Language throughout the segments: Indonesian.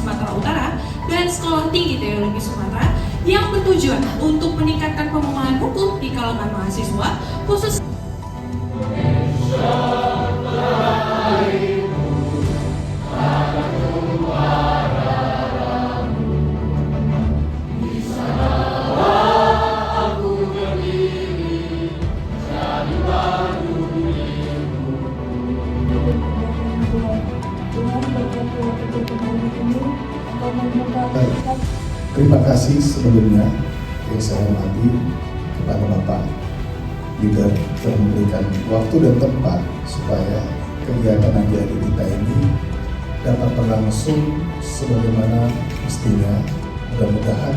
Sumatera Utara dan Sekolah Tinggi Teologi Sumatera yang bertujuan untuk meningkatkan pemahaman hukum di kalangan mahasiswa, khusus Terima kasih sebelumnya yang saya hormati kepada Bapak juga telah memberikan waktu dan tempat supaya kegiatan adik-adik kita ini dapat berlangsung sebagaimana mestinya. Mudah-mudahan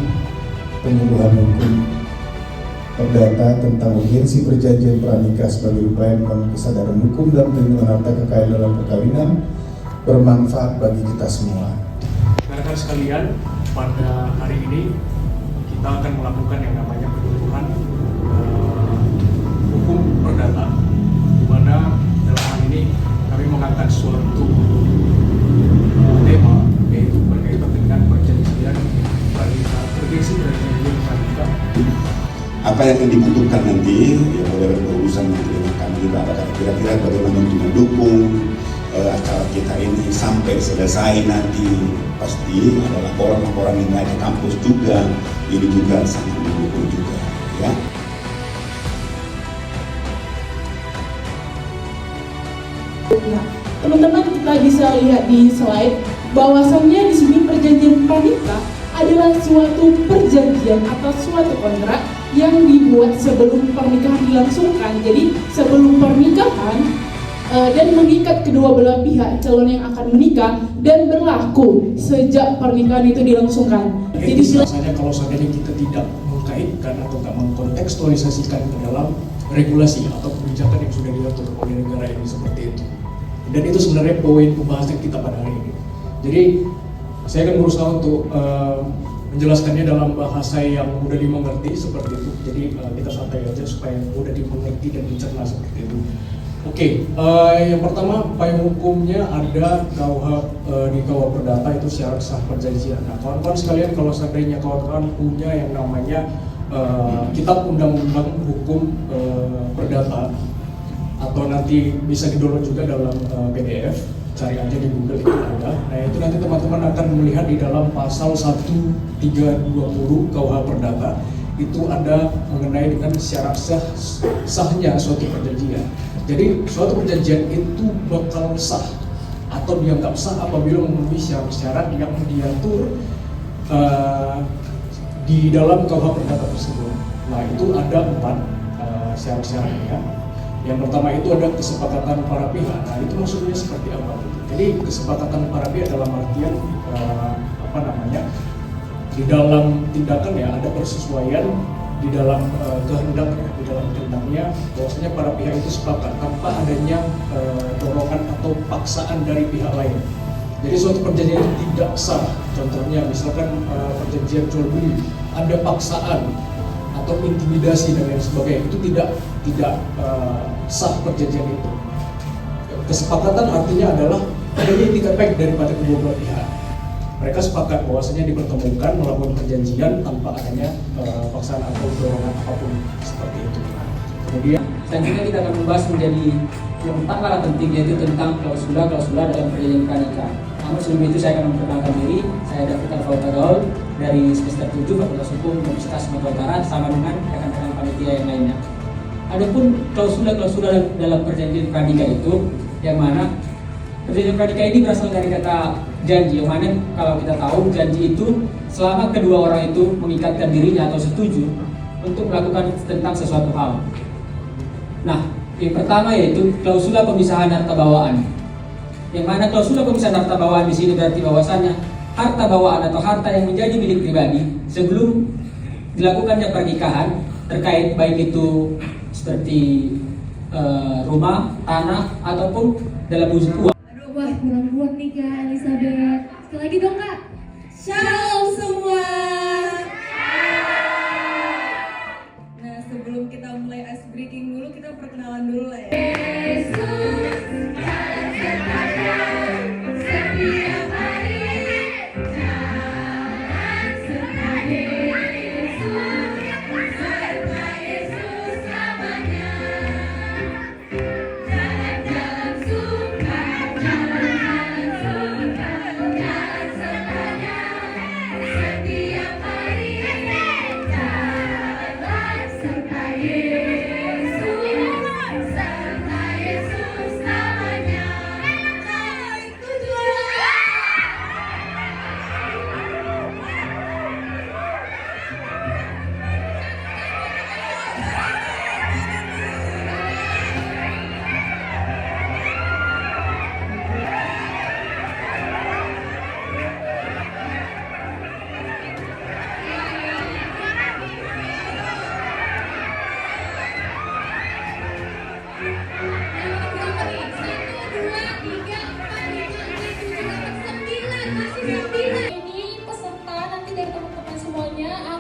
penyuluhan hukum perdata tentang urgensi perjanjian pranikah sebagai upaya membangun kesadaran hukum dan perlindungan harta kekayaan dalam perkawinan bermanfaat bagi kita semua. Rekan sekalian, pada hari ini kita akan melakukan yang namanya penyuluhan hukum perdata, di mana dalam hal ini kami mengangkat suatu tema, yaitu berkaitan dengan perjanjian pranikah, urgensi perjanjian pranikah. Apa yang dibutuhkan nanti ya boleh berurusan nanti dengan kami juga, apakah kira-kira bagaimana untuk mendukung acara kita ini sampai selesai nanti. Pasti ada laporan-laporan yang naik ke kampus juga, ini juga sangat mendukung juga ya. Teman-teman, kita bisa lihat di slide bahwasannya di sini perjanjian pranikah adalah suatu perjanjian atau suatu kontrak yang dibuat sebelum pernikahan dilangsungkan. Jadi sebelum pernikahan dan mengikat kedua belah pihak calon yang akan menikah dan berlaku sejak pernikahan itu dilangsungkan. Jadi biasanya kalau seandainya kita tidak mengkaitkan atau tidak mengkontekstualisasikan ke dalam regulasi atau kebijakan yang sudah diatur oleh negara ini seperti itu. Dan itu sebenarnya poin pembahasan kita pada hari ini. Jadi saya akan berusaha untuk menjelaskannya dalam bahasa yang mudah dimengerti seperti itu. Jadi kita santai aja supaya mudah dimengerti dan dicerna seperti itu. Oke, yang pertama payung hukumnya ada di KUH Perdata, itu syarat sah perjanjian. Nah, kawan-kawan sekalian, kalau seandainya kawan-kawan punya yang namanya kitab undang-undang hukum perdata, atau nanti bisa di-download juga dalam PDF, cari aja di Google itu ada. Nah, itu nanti teman-teman akan melihat di dalam pasal 1320 KUH Perdata itu ada mengenai dengan syarat sahnya suatu perjanjian. Jadi suatu perjanjian itu bakal sah atau dianggap sah apabila memenuhi syarat-syarat yang diatur di dalam KUH Perdata tersebut. Nah, itu ada 4 syarat-syaratnya. Yang pertama itu ada kesepakatan para pihak. Nah, itu maksudnya seperti apa? Jadi kesepakatan para pihak dalam artian di dalam tindakan ya ada persesuaian di dalam kehendaknya bahwasanya para pihak itu sepakat tanpa adanya dorongan atau paksaan dari pihak lain. Jadi suatu perjanjian itu tidak sah. Contohnya misalkan perjanjian jual beli ada paksaan atau intimidasi dan lain sebagainya, itu tidak sah perjanjian itu. Kesepakatan artinya adalah adanya itikat baik daripada kedua belah pihak. Mereka sepakat bahwasanya dipertemukan melakukan perjanjian tanpa adanya paksaan atau dorongan apapun seperti itu. Kemudian selanjutnya kita akan membahas menjadi yang tak kalah penting, yaitu tentang klausula dalam perjanjian pranikah. Namun sebelum itu saya akan memperkenalkan diri. Saya David Alfauta Gaul dari semester 7 Fakultas Hukum Universitas Sumatera Utara sama dengan rekan-rekan panitia yang lainnya. Adapun klausula dalam perjanjian pranikah itu, yang mana perjanjian pranikah ini berasal dari kata janji, yang mana kalau kita tahu janji itu selama kedua orang itu mengikatkan dirinya atau setuju untuk melakukan tentang sesuatu hal. Nah, yang pertama yaitu klausula pemisahan harta bawaan. Yang mana klausula pemisahan harta bawaan di sini berarti bahwasannya harta bawaan atau harta yang menjadi milik pribadi sebelum dilakukannya pernikahan, terkait baik itu seperti rumah, tanah ataupun dalam wujud uang. Aduh, wah kurang buat nih Kak Elizabeth. Sekali lagi dong Kak. Shalom semua. Nah, sebelum kita mulai ice breaking dulu, kita perkenalan dulu lah ya. Yesus, setiap hari.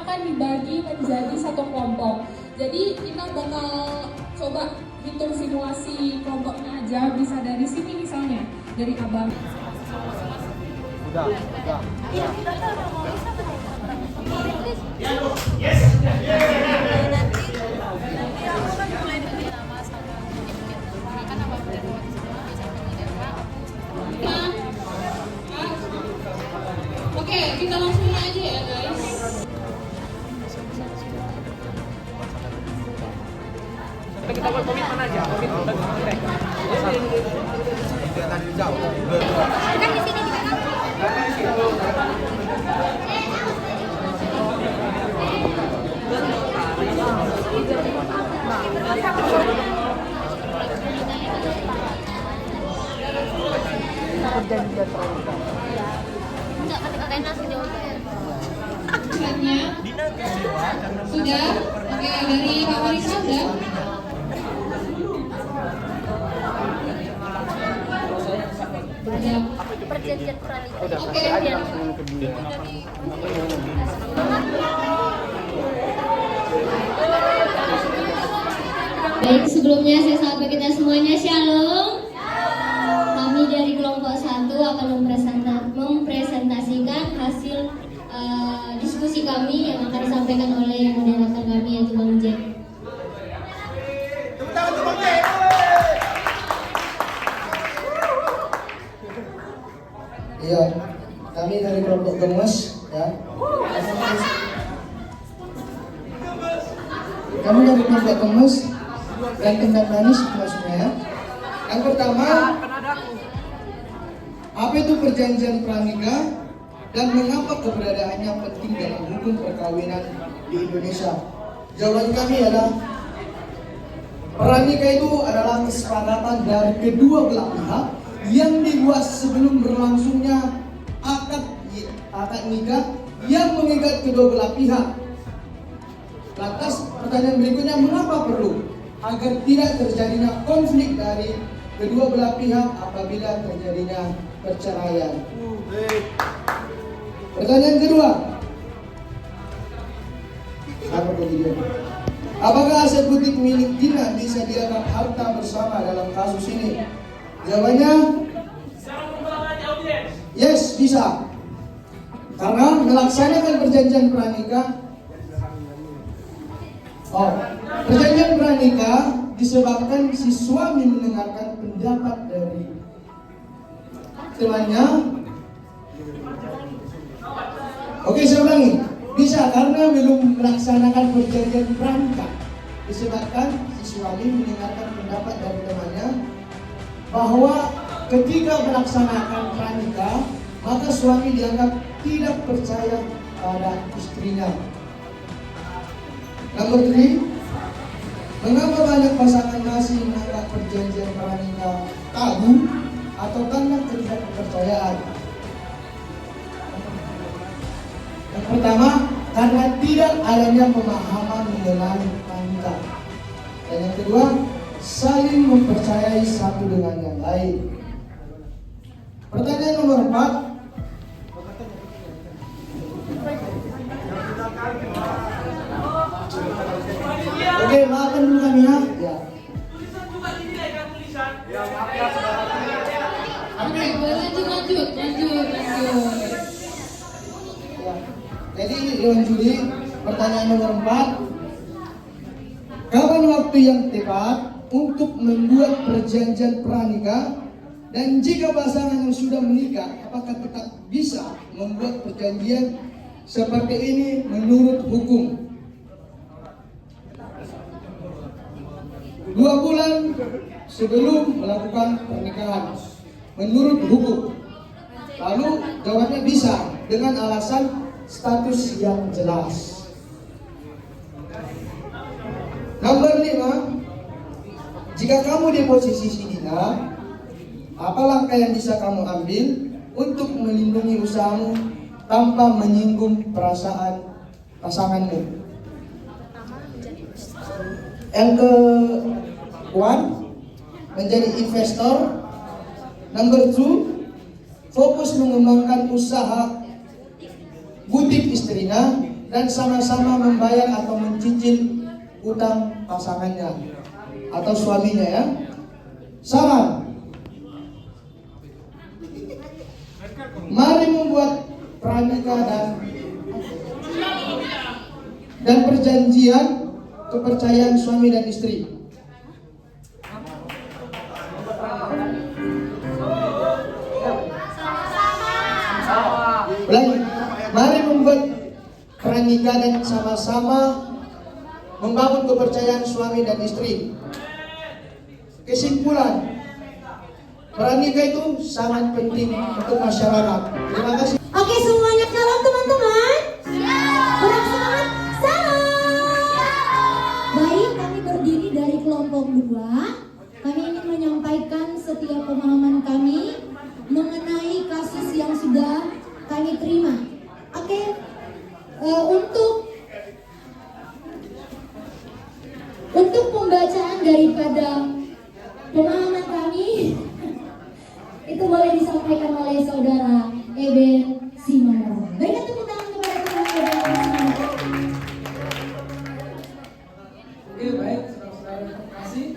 akan dibagi menjadi satu kelompok. Jadi kita bakal coba hitung simulasi kelompoknya aja, bisa dari sini misalnya, dari abang. Oke, kita langsung aja ya guys. Kita buat komitmen aja, komitmen. Kan di sini juga kan. Pesannya sudah. Oke, dari Pak Marisa sudah. Perjanjian pranikah. Oke, Baik, sebelumnya saya sapa kita semuanya, Shalom. Kami dari kelompok 1 akan mempresentasikan hasil diskusi kami yang akan disampaikan oleh moderator kami yaitu Bang Jack. Iya, kami dari kelompok Gemes, ya. Kami dari kelompok Gemes dan Kendal Manis maksudnya, ya. Yang pertama, apa itu perjanjian pranikah dan mengapa keberadaannya penting dalam hukum perkawinan di Indonesia? Jawaban kami adalah pranikah itu adalah kesepakatan dari kedua belah pihak yang dibuat sebelum berlangsungnya akad nikah yang mengikat kedua belah pihak. Lantas pertanyaan berikutnya, mengapa perlu? Agar tidak terjadinya konflik dari kedua belah pihak apabila terjadinya perceraian. Pertanyaan kedua, apakah aset butik milik Dina bisa dianggap harta bersama dalam kasus ini? Jawabannya, yes, bisa. Karena melaksanakan perjanjian pranikah, perjanjian pranikah disebabkan si suami mendengarkan pendapat dari temannya. Oke, saya ulangi. Bisa karena belum melaksanakan perjanjian pranikah disebabkan si suami mendengarkan pendapat dari temannya bahwa ketika melaksanakan pranikah maka suami dianggap tidak percaya pada istrinya. Nomor 3, mengapa banyak pasangan masih menganggap perjanjian pranikah tabu atau tanda ketidakpercayaan? Yang pertama, karena tidak adanya pemahaman mengenai pranikah. Dan yang kedua, saling mempercayai satu dengan yang lain. Pertanyaan nomor 4, oke, maafkan dulu kami ya. Oke, lanjut. Ya. Jadi Dewan Juri, pertanyaan nomor 4, kapan waktu yang tepat untuk membuat perjanjian pranikah? Dan jika pasangan yang sudah menikah, apakah tetap bisa membuat perjanjian seperti ini menurut hukum? 2 bulan sebelum melakukan pernikahan menurut hukum. Lalu jawabannya bisa dengan alasan status yang jelas. Nomor 5, jika kamu di posisi si Dina, apa langkah yang bisa kamu ambil untuk melindungi usahamu tanpa menyinggung perasaan pasanganmu? Yang ke-1, menjadi investor. Nomor 2, fokus mengembangkan usaha butik istrinya. dan sama-sama membayar atau mencicil utang pasangannya atau suaminya ya. Saran, mari membuat pranikah dan perjanjian kepercayaan suami dan istri. Ulangi, mari membuat pranikah dan sama-sama membangun kepercayaan suami dan istri. Kesimpulan, pranikah itu sangat penting untuk masyarakat. Terima kasih. Oke, semuanya salam teman-teman. Kurang semangat, salam. Baik, kami berdiri dari kelompok 2. Kami ingin menyampaikan setiap pemahaman kami mengenai kasus yang sudah kami terima. Oke, untuk pembacaan daripada pemahaman kami itu boleh disampaikan oleh saudara Eben Simanora. Berikan tepuk tangan kepada saudara Eben Simanora. Oke, baik, saudara-saudara, terima kasih.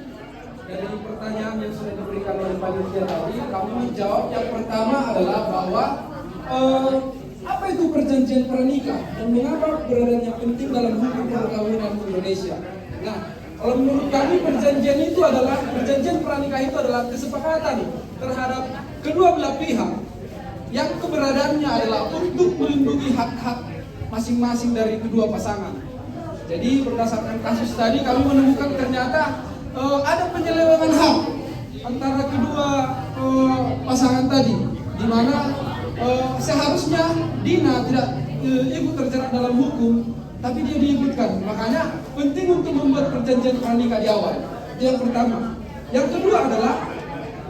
Dari pertanyaan yang sudah diberikan oleh panitia tadi, kami menjawab yang pertama adalah bahwa apa itu perjanjian pranikah dan mengapa keberadaannya penting dalam hukum perkawinan Indonesia. Nah, kalau menurut kami perjanjian pranikah itu adalah kesepakatan terhadap kedua belah pihak yang keberadaannya adalah untuk melindungi hak-hak masing-masing dari kedua pasangan. Jadi berdasarkan kasus tadi kami menemukan ternyata ada penyelewengan hak antara kedua pasangan tadi, di mana seharusnya Dina tidak ikut terjerat dalam hukum, tapi dia diikutkan. Makanya penting untuk membuat perjanjian pranikah di awal. Itu yang pertama. Yang kedua adalah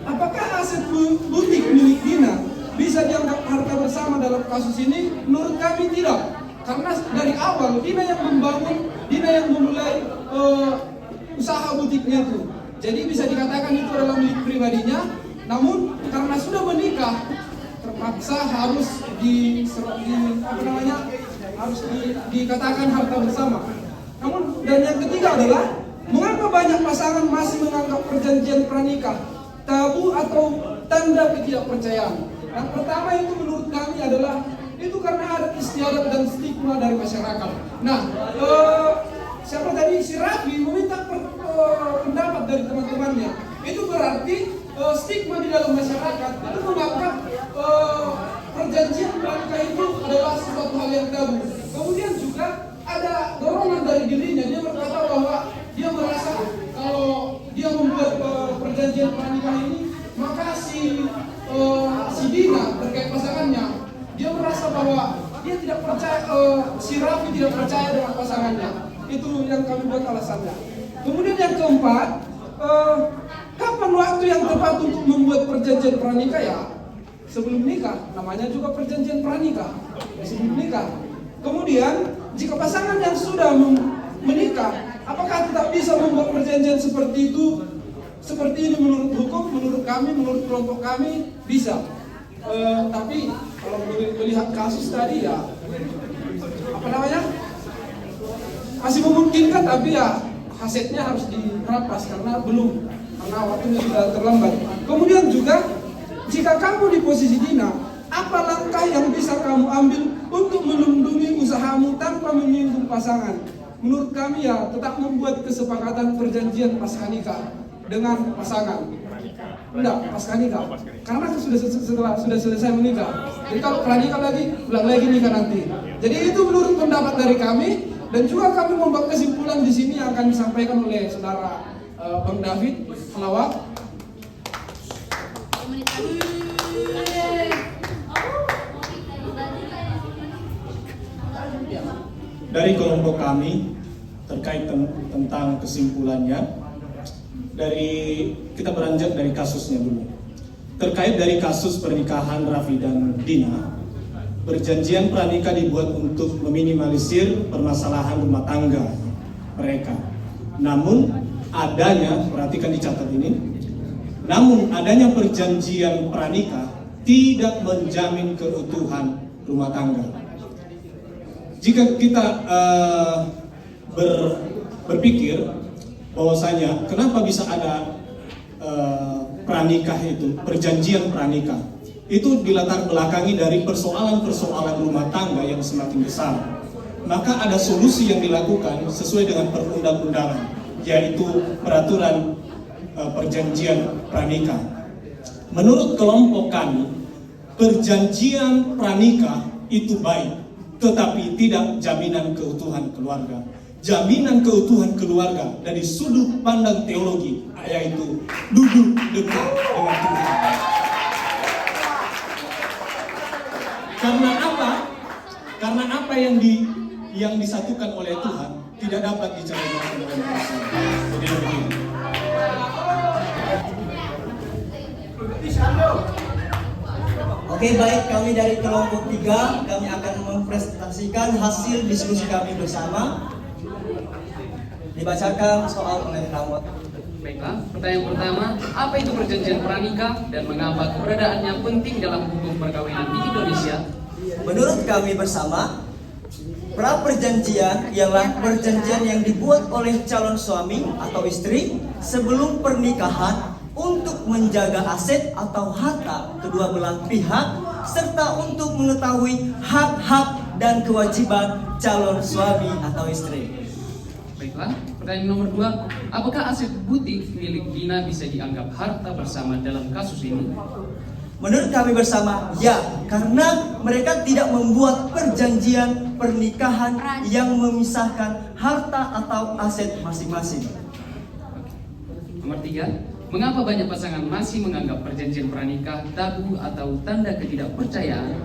apakah aset butik milik Dina bisa dianggap harta bersama dalam kasus ini? Menurut kami tidak. Karena dari awal Dina yang membangun, Dina yang memulai usaha butiknya itu. Jadi bisa dikatakan itu adalah milik pribadinya. Namun karena sudah menikah, terpaksa harus dikatakan harta bersama. Namun dan yang ketiga adalah mengapa banyak pasangan masih menganggap perjanjian pranikah tabu atau tanda ketidakpercayaan. Yang pertama itu menurut kami adalah itu karena adat istiadat dan stigma dari masyarakat. Nah, siapa tadi si Raffi meminta pendapat dari teman-temannya. Itu berarti stigma di dalam masyarakat itu menganggap perjanjian pranikah itu adalah sesuatu hal yang tabu. Kemudian juga ada dorongan dari dirinya, dia berkata bahwa dia merasa kalau dia membuat perjanjian pranikah ini, maka si Dina terkait pasangannya, dia merasa bahwa dia tidak percaya, si Raffi tidak percaya dengan pasangannya. Itu yang kami buat alasannya. Kemudian yang keempat, kapan waktu yang tepat untuk membuat perjanjian pranikah? Ya sebelum nikah, namanya juga perjanjian pranikah, sebelum nikah. Kemudian jika pasangan yang sudah menikah, apakah tidak bisa membuat perjanjian seperti itu? Seperti ini menurut hukum, menurut kami, menurut kelompok kami bisa. Tapi kalau melihat kasus tadi ya masih memungkinkan, tapi ya hasilnya harus dirampas karena waktunya sudah terlambat. Kemudian juga jika kamu di posisi Dina, apa langkah yang bisa kamu ambil untuk melindungi usahamu tanpa menyinggung pasangan? Menurut kami ya tetap membuat kesepakatan perjanjian pasca nikah dengan pasangan. Enggak, pasca nikah. Karena sudah selesai menikah. Jadi kalau pranikah lagi, ulang lagi nikah nanti. Jadi itu menurut pendapat dari kami, dan juga kami membuat kesimpulan di sini yang akan disampaikan oleh saudara Bang David Pelawak. Dari kelompok kami terkait tentang kesimpulannya, kita beranjak dari kasusnya dulu. Terkait dari kasus pernikahan Raffi dan Dina, perjanjian pranikah dibuat untuk meminimalisir permasalahan rumah tangga mereka. Namun adanya, perhatikan dicatat ini, namun adanya perjanjian pranikah tidak menjamin keutuhan rumah tangga. jika kita berpikir bahwasanya kenapa bisa ada pranikah itu, perjanjian pranikah, itu dilatar belakangi dari persoalan-persoalan rumah tangga yang semakin besar. Maka ada solusi yang dilakukan sesuai dengan perundang-undangan, yaitu peraturan perjanjian pranikah. Menurut kelompok kami, perjanjian pranikah itu baik, tetapi tidak jaminan keutuhan keluarga. Jaminan keutuhan keluarga dari sudut pandang teologi, yaitu duduk dekat dengan Tuhan. Karena apa? Karena apa yang disatukan oleh Tuhan tidak dapat dicampurkan oleh manusia. Jadi begini. Oke, baik, kami dari kelompok 3 kami akan mempresentasikan hasil diskusi kami bersama. Dibacakan soal oleh Ramot. Baiklah, pertanyaan pertama, apa itu perjanjian pranikah dan mengapa keberadaannya penting dalam hukum perkawinan di Indonesia? Menurut kami bersama, pra-perjanjian ialah perjanjian yang dibuat oleh calon suami atau istri sebelum pernikahan untuk menjaga aset atau harta kedua belah pihak serta untuk mengetahui hak-hak dan kewajiban calon suami atau istri. Baiklah, pertanyaan nomor 2, apakah aset butik milik Dina bisa dianggap harta bersama dalam kasus ini? Menurut kami bersama, ya, karena mereka tidak membuat perjanjian pernikahan yang memisahkan harta atau aset masing-masing. Nomor 3, mengapa banyak pasangan masih menganggap perjanjian pranikah tabu atau tanda ketidakpercayaan?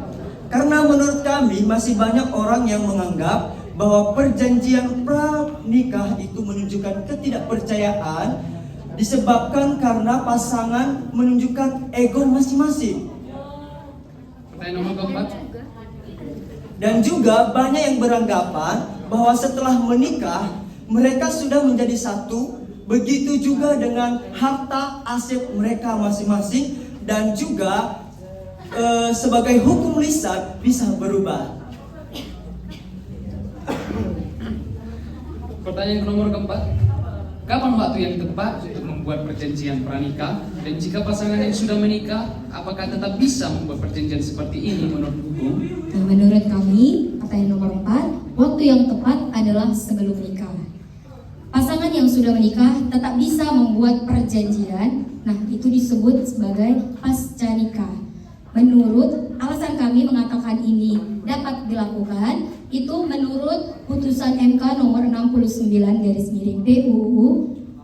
Karena menurut kami masih banyak orang yang menganggap bahwa perjanjian pranikah itu menunjukkan ketidakpercayaan disebabkan karena pasangan menunjukkan ego masing-masing. Pertanyaan nomor 4. Dan juga banyak yang beranggapan bahwa setelah menikah mereka sudah menjadi satu, begitu juga dengan harta aset mereka masing-masing dan juga sebagai hukum lisan bisa berubah. Pertanyaan nomor 4, kapan waktu yang tepat untuk membuat perjanjian pranikah? Dan jika pasangan yang sudah menikah, apakah tetap bisa membuat perjanjian seperti ini menurut hukum? Nah, menurut kami, pertanyaan nomor 4, waktu yang tepat adalah sebelum nikah. Pasangan yang sudah menikah tetap bisa membuat perjanjian, nah itu disebut sebagai pasca nikah. Menurut alasan kami mengatakan ini dapat dilakukan, itu menurut putusan MK nomor 69/PUU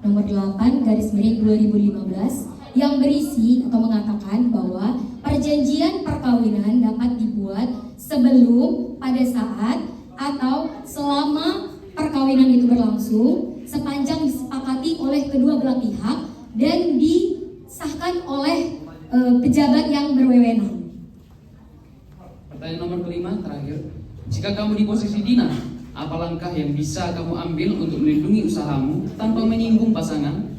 nomor 8/2015 yang berisi atau mengatakan bahwa perjanjian perkawinan dapat dibuat sebelum, pada saat, atau selama perkawinan itu berlangsung sepanjang disepakati oleh kedua belah pihak dan disahkan oleh pejabat yang berwenang. Pertanyaan nomor 5 terakhir, jika kamu di posisi Dina, apa langkah yang bisa kamu ambil untuk melindungi usahamu tanpa menyinggung pasangan?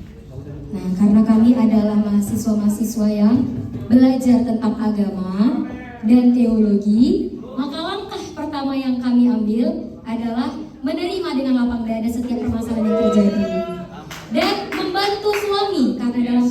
Nah, karena kami adalah mahasiswa-mahasiswa yang belajar tentang agama dan teologi, maka langkah pertama yang kami ambil adalah menerima dengan lapang dada setiap permasalahan yang terjadi dan membantu suami, karena dalam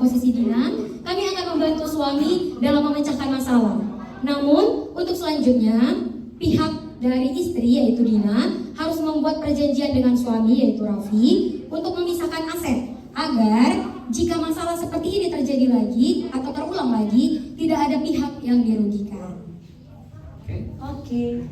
posisi Dina kami akan membantu suami dalam memecahkan masalah. Namun untuk selanjutnya pihak dari istri yaitu Dina harus membuat perjanjian dengan suami yaitu Raffi untuk memisahkan aset agar jika masalah seperti ini terjadi lagi atau terulang lagi tidak ada pihak yang dirugikan. Oke.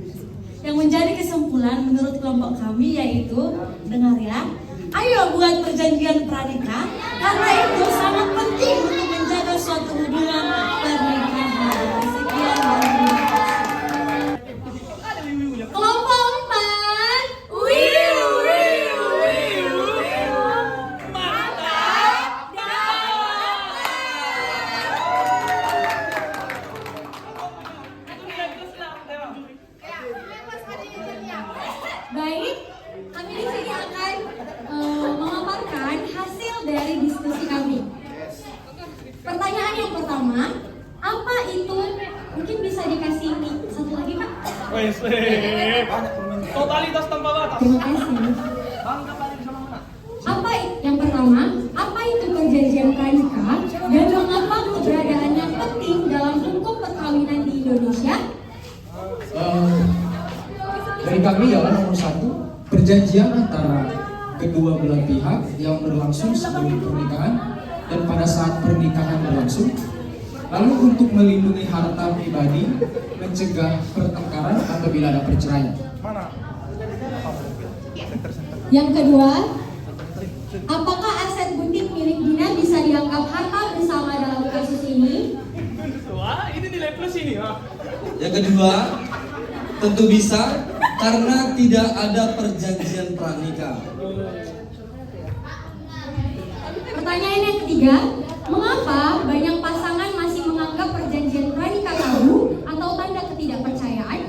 Yang menjadi kesimpulan menurut kelompok kami yaitu, dengar ya, ayo buat perjanjian pranikah karena itu sangat penting untuk menjaga suatu hubungan pernikahan. Sekian dan terima kasih. Kelompok 4, wiu wiu wiu wiu, mantap Baik, kami di sini akan memaparkan hasil dari diskusi kami. Pertanyaan yang pertama, apa itu? Mungkin bisa dikasih mic satu lagi, Pak. Terima kasih. Yang pertama, apa itu perjanjian pranikah dan mengapa keberadaannya penting dalam hukum perkawinan di Indonesia? Dari kami ialah nomor satu, perjanjian antara kedua belah pihak yang berlangsung sebelum pernikahan dan pada saat pernikahan berlangsung. Lalu untuk melindungi harta pribadi, mencegah pertengkaran apabila ada perceraian. Yang kedua, apakah aset butik milik Dina bisa dianggap harta bersama dalam kasus ini? Wah, ini nilai plus ini. Yang kedua, tentu bisa karena tidak ada perjanjian pranikah. Pertanyaan yang ketiga, mengapa banyak pasangan masih menganggap perjanjian pranikah tabu atau tanda ketidakpercayaan?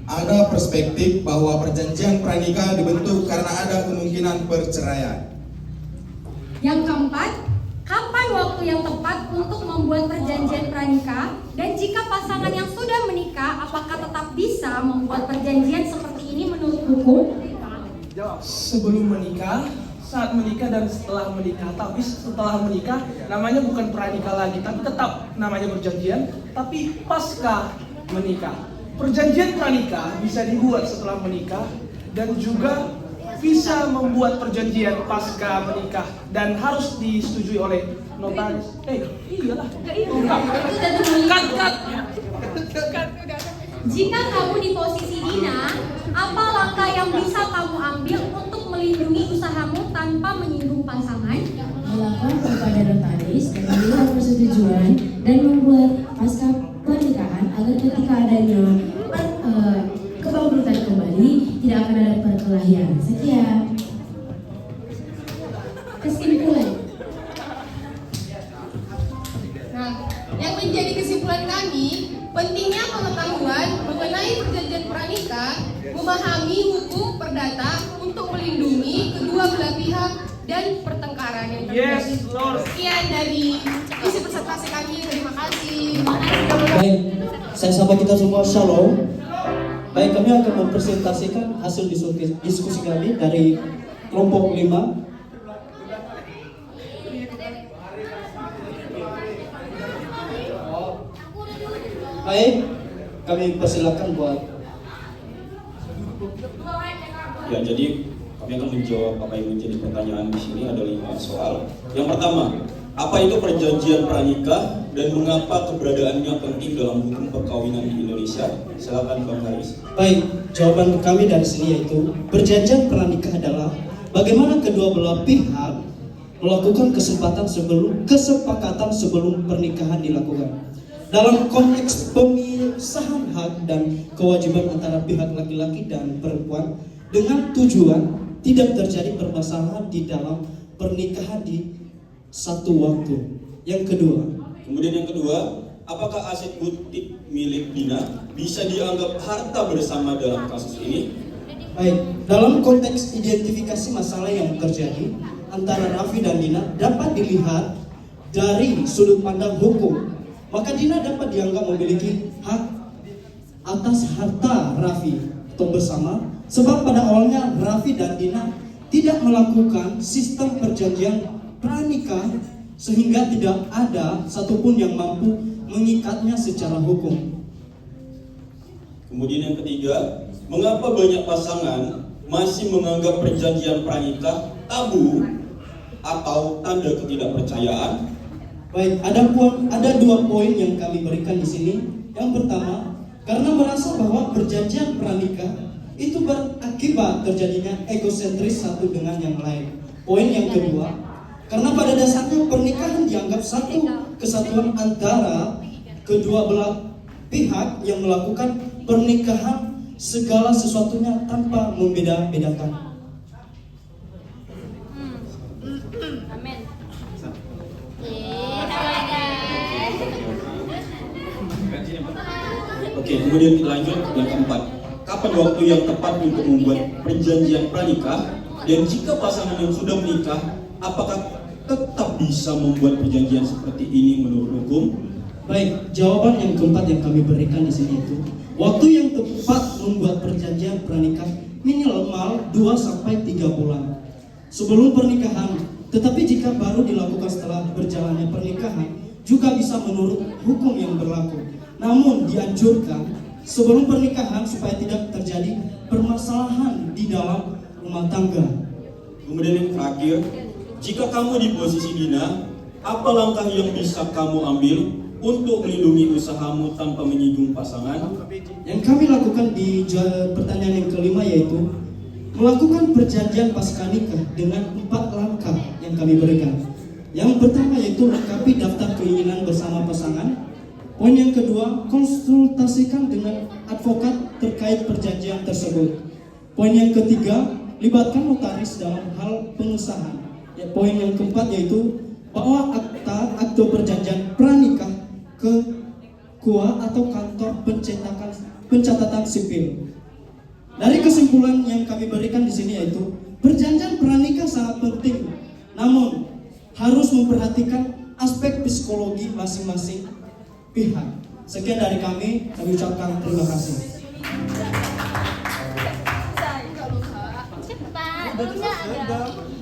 Ada perspektif bahwa perjanjian pranikah dibentuk karena ada kemungkinan perceraian. Yang keempat, kapan waktu yang tepat untuk membuat perjanjian pranikah? Dan jika pasangan yang sudah menikah, apakah tetap bisa membuat perjanjian seperti ini menurut hukum? Sebelum menikah, saat menikah dan setelah menikah. Tapi setelah menikah namanya bukan pranikah lagi, tapi tetap namanya perjanjian. Tapi pasca menikah, perjanjian pranikah bisa dibuat setelah menikah dan juga bisa membuat perjanjian pasca menikah dan harus disetujui oleh notaris. Iyalah. Jika kamu di posisi Dina, apa langkah yang bisa kamu ambil untuk melindungi usahamu tanpa menyinggung pasangan? Melapor kepada notaris dan melihat persetujuan dan membuat pasca pernikahan agar ketika adanya kebangkrutan kembali tidak akan ada perkelahian. Sekian. Kesimpulan. Nah, yang menjadi kesimpulan kami, pentingnya pengetahuan mengenai perjanjian pranikah, memahami hukum perdata untuk melindungi kedua belah pihak dan pertengkaran yang terjadi. Sekian dari isi presentasi kami. Terima kasih. Baik, saya sapa kita semua, shalom. Baik, kami akan mempresentasikan hasil diskusi kami dari kelompok 5. Baik, kami persilakan buat. Ya, jadi kami akan menjawab apa yang menjadi pertanyaan di sini. Ada 5 soal. Yang pertama, apa itu perjanjian pranikah dan mengapa keberadaannya penting dalam hukum perkawinan di Indonesia? Silakan Bang Haris. Baik, jawaban kami dari sini yaitu perjanjian pranikah adalah bagaimana kedua belah pihak melakukan kesepakatan sebelum pernikahan dilakukan. Dalam konteks pemisahan hak dan kewajiban antara pihak laki-laki dan perempuan dengan tujuan tidak terjadi permasalahan di dalam pernikahan di satu waktu. Kemudian yang kedua, apakah aset butik milik Dina bisa dianggap harta bersama dalam kasus ini? Baik, dalam konteks identifikasi masalah yang terjadi antara Raffi dan Dina dapat dilihat dari sudut pandang hukum. Maka Dina dapat dianggap memiliki hak atas harta Raffi atau bersama, sebab pada awalnya Raffi dan Dina tidak melakukan sistem perjanjian pranikah sehingga tidak ada satupun yang mampu mengikatnya secara hukum. Kemudian yang ketiga, mengapa banyak pasangan masih menganggap perjanjian pranikah tabu atau tanda ketidakpercayaan? Baik, ada 2 poin yang kami berikan di sini. Yang pertama, karena merasa bahwa perjanjian pranikah itu berakibat terjadinya egosentris satu dengan yang lain. Poin yang kedua, karena pada dasarnya pernikahan dianggap satu kesatuan antara kedua belah pihak yang melakukan pernikahan segala sesuatunya tanpa membeda-bedakan. Amin. Oke, kemudian kita lanjut yang keempat. Kapan waktu yang tepat untuk membuat perjanjian pranikah? Dan jika pasangan yang sudah menikah, apakah tetap bisa membuat perjanjian seperti ini menurut hukum? Baik, jawaban yang keempat yang kami berikan di sini itu Waktu yang tepat membuat perjanjian pernikahan minimal 2-3 bulan sebelum pernikahan. Tetapi jika baru dilakukan setelah berjalannya pernikahan, juga bisa menurut hukum yang berlaku. Namun dianjurkan sebelum pernikahan supaya tidak terjadi permasalahan di dalam rumah tangga. Kemudian yang terakhir, jika kamu di posisi Dina, apa langkah yang bisa kamu ambil untuk melindungi usahamu tanpa menyinggung pasangan? Yang kami lakukan di pertanyaan yang kelima yaitu melakukan perjanjian pasca nikah dengan 4 langkah yang kami berikan. Yang pertama yaitu lengkapi daftar keinginan bersama pasangan. Poin yang kedua, konsultasikan dengan advokat terkait perjanjian tersebut. Poin yang ketiga, libatkan notaris dalam hal pengesahan. Ya, poin yang keempat yaitu bawa akte perjanjian pranikah ke KUA atau kantor pencatatan sipil. Dari kesimpulan yang kami berikan di sini yaitu perjanjian pranikah sangat penting, namun harus memperhatikan aspek psikologi masing-masing pihak. Sekian dari kami ucapkan terima kasih.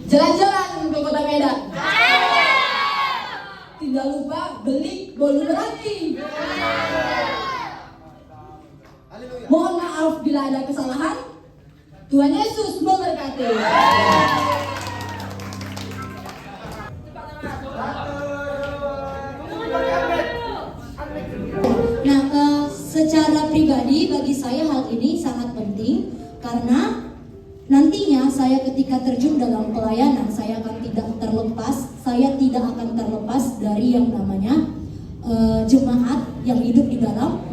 Jalan-jalan ke Kota Medan. Tidak lupa beli bolu berarti. Mohon maaf bila ada kesalahan. Tuhan Yesus memberkati. Nah, secara pribadi bagi saya hal ini sangat penting karena nantinya saya ketika terjun dalam pelayanan saya tidak akan terlepas dari yang namanya jemaat yang hidup di dalam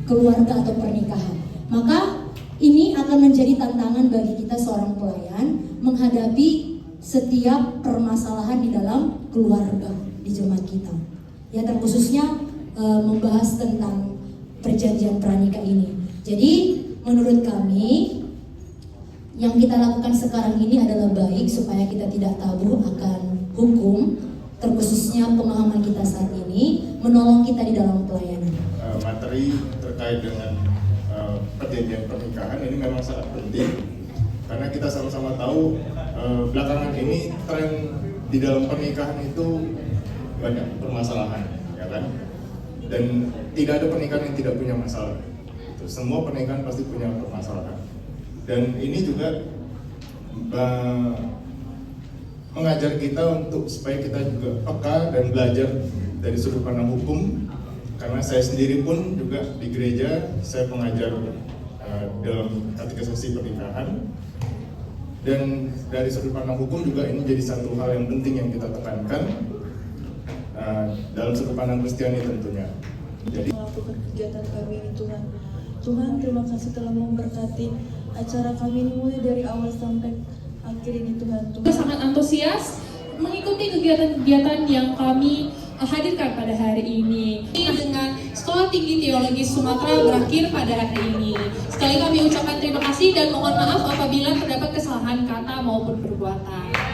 keluarga atau pernikahan. Maka ini akan menjadi tantangan bagi kita seorang pelayan menghadapi setiap permasalahan di dalam keluarga di jemaat kita. Ya, terkhususnya membahas tentang perjanjian pranikah ini. Jadi menurut kami yang kita lakukan sekarang ini adalah baik supaya kita tidak tabu akan hukum, terkhususnya pemahaman kita saat ini menolong kita di dalam pelayanan. Materi terkait dengan perjanjian pernikahan ini memang sangat penting karena kita sama-sama tahu belakangan ini tren di dalam pernikahan itu banyak permasalahan, ya kan? Dan tidak ada pernikahan yang tidak punya masalah. Semua pernikahan pasti punya permasalahan. Dan ini juga mengajar kita untuk supaya kita juga peka dan belajar dari sudut pandang hukum. Karena saya sendiri pun juga di gereja, saya pengajar dalam katekisasi pernikahan. Dan dari sudut pandang hukum juga ini jadi satu hal yang penting yang kita tekankan dalam sudut pandang Kristiani tentunya. Jadi melakukan kegiatan kami ini Tuhan. Tuhan terima kasih telah memberkati acara kami ini mulai dari awal sampai akhir ini Tuhan. Kita sangat antusias mengikuti kegiatan-kegiatan yang kami hadirkan pada hari ini. Dengan Sekolah Tinggi Teologi Sumatera berakhir pada hari ini. Sekali kami ucapkan terima kasih dan mohon maaf apabila terdapat kesalahan kata maupun perbuatan.